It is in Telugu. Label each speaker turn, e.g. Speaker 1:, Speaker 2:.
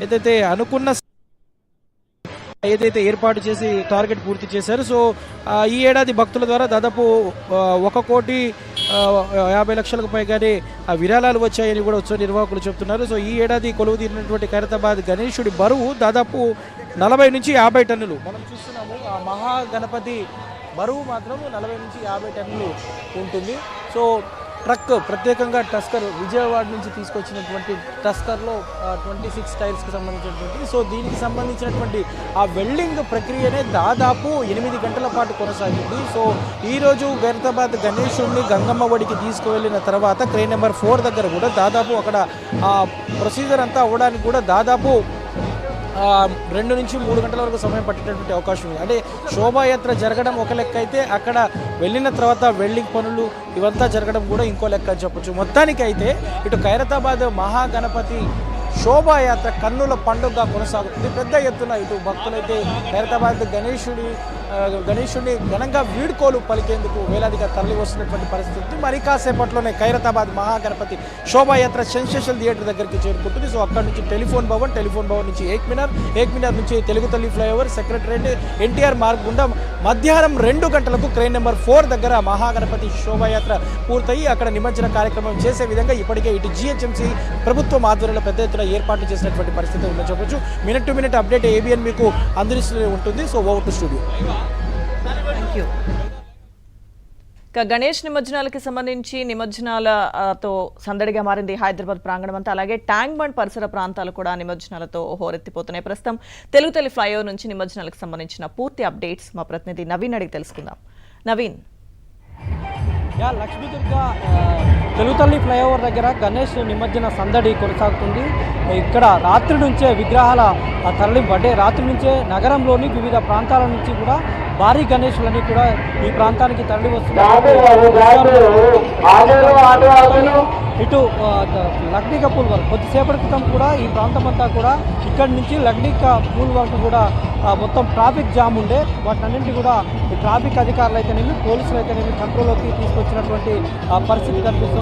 Speaker 1: ఏదైతే అనుకున్న ఏదైతే ఏర్పాటు చేసి టార్గెట్ పూర్తి చేశారు. సో ఈ ఏడాది భక్తుల ద్వారా దాదాపు 1,50,00,000కు పైగానే విరాళాలు వచ్చాయని కూడా ఉత్సవ నిర్వాహకులు చెప్తున్నారు. సో ఈ ఏడాది కొలువు తీరినటువంటి ఖైరతాబాద్ గణేశుడి బరువు దాదాపు 40 నుంచి 50 టన్నులు. మనం చూస్తున్నాము ఆ మహాగణపతి బరువు మాత్రం 40 నుంచి 50 టన్నులు ఉంటుంది. సో ట్రక్ ప్రత్యేకంగా టస్కర్ విజయవాడ నుంచి తీసుకొచ్చినటువంటి టస్కర్లో 26 టైర్స్కి సంబంధించినటువంటి, సో దీనికి సంబంధించినటువంటి ఆ వెల్డింగ్ ప్రక్రియనే దాదాపు 8 గంటల పాటు కొనసాగింది. సో ఈరోజు ఖైరతాబాద్ గణేశుడిని గంగమ్మ ఒడికి తీసుకువెళ్ళిన తర్వాత క్రేన్ నెంబర్ 4 దగ్గర కూడా దాదాపు అక్కడ ఆ ప్రొసీజర్ అంతా అవ్వడానికి కూడా దాదాపు 2 నుంచి 3 గంటల వరకు సమయం పట్టేటటువంటి అవకాశం ఉంది. అంటే శోభాయాత్ర జరగడం ఒక లెక్క అయితే అక్కడ వెళ్ళిన తర్వాత వెల్డింగ్ పనులు ఇవంతా జరగడం కూడా ఇంకో లెక్క అని చెప్పొచ్చు. మొత్తానికి అయితే ఇటు ఖైరతాబాద్ మహాగణపతి శోభాయాత్ర కన్నుల పండుగగా కొనసాగుతుంది. పెద్ద ఎత్తున ఇటు భక్తులైతే ఖైరతాబాద్ గణేశుడిని ఘనంగా వీడ్కోలు పలికేందుకు వేలాదిగా తరలి వస్తున్నటువంటి పరిస్థితి. మరి కాసేపట్లోనే ఖైరతాబాద్ మహాగణపతి శోభాయాత్ర సెన్సేషన్ థియేటర్ దగ్గరికి చేరుకుంటుంది. సో అక్కడ నుంచి టెలిఫోన్ భవన్ నుంచి ఏక్ మినార్ నుంచి తెలుగు తల్లి ఫ్లైఓవర్, సెక్రటరేట్, ఎన్టీఆర్ మార్గ్ గుండా మధ్యాహ్నం 2 గంటలకు క్రేన్ నెంబర్ 4 దగ్గర మహాగణపతి శోభాయాత్ర పూర్తయి అక్కడ నిమజ్జన కార్యక్రమం చేసే విధంగా ఇప్పటికే ఇటు జిహెచ్ఎంసీ ప్రభుత్వం ఆధ్వర్యంలో పెద్ద ఎత్తున ఏర్పాట్లు చేసినటువంటి పరిస్థితి ఉందని చెప్పొచ్చు. Minute to minute update ABN మీకు అందిస్తూనే ఉంటుంది. So over to studio.
Speaker 2: Thank you. ఇక గణేష్ నిమజ్జనాలకి సంబంధించి నిమజ్జనాలతో సందడిగా మారింది హైదరాబాద్ ప్రాంగణం అంతా. అలాగే ట్యాంక్ బండ్ పరిసర ప్రాంతాలు కూడా నిమజ్జనాలతో హోరెత్తిపోతున్నాయి. ప్రస్తుతం తెలుగు తల్లి ఫ్లైఓవర్ నుంచి నిమజ్జనాలకు సంబంధించిన పూర్తి అప్డేట్స్ మా ప్రతినిధి నవీన్ అడిగి తెలుసుకుందాం. నవీన్.
Speaker 3: లక్ష్మీదుర్గ తెలుగు తల్లి ఫ్లైఓవర్ దగ్గర గణేష్ నిమజ్జన సందడి కొనసాగుతుంది. ఇక్కడ రాత్రి నుంచే విగ్రహాల తరలింపు, అంటే రాత్రి నుంచే నగరంలోని వివిధ ప్రాంతాల నుంచి కూడా భారీ గణేషులన్నీ కూడా ఈ ప్రాంతానికి తరలి వస్తున్నారు. ఇటు లగ్నిక పూల్ వరకు కొద్దిసేపటి క్రితం కూడా ఈ ప్రాంతం అంతా కూడా ఇక్కడి నుంచి లగ్నిక పూల్ వరకు కూడా మొత్తం ట్రాఫిక్ జామ్ ఉండే. వాటన్నింటి కూడా ట్రాఫిక్ అధికారులు అయితేనేమి, పోలీసులు అయితేనేమి కంట్రోల్లోకి తీసుకొచ్చినటువంటి పరిస్థితి కనిపిస్తుంది.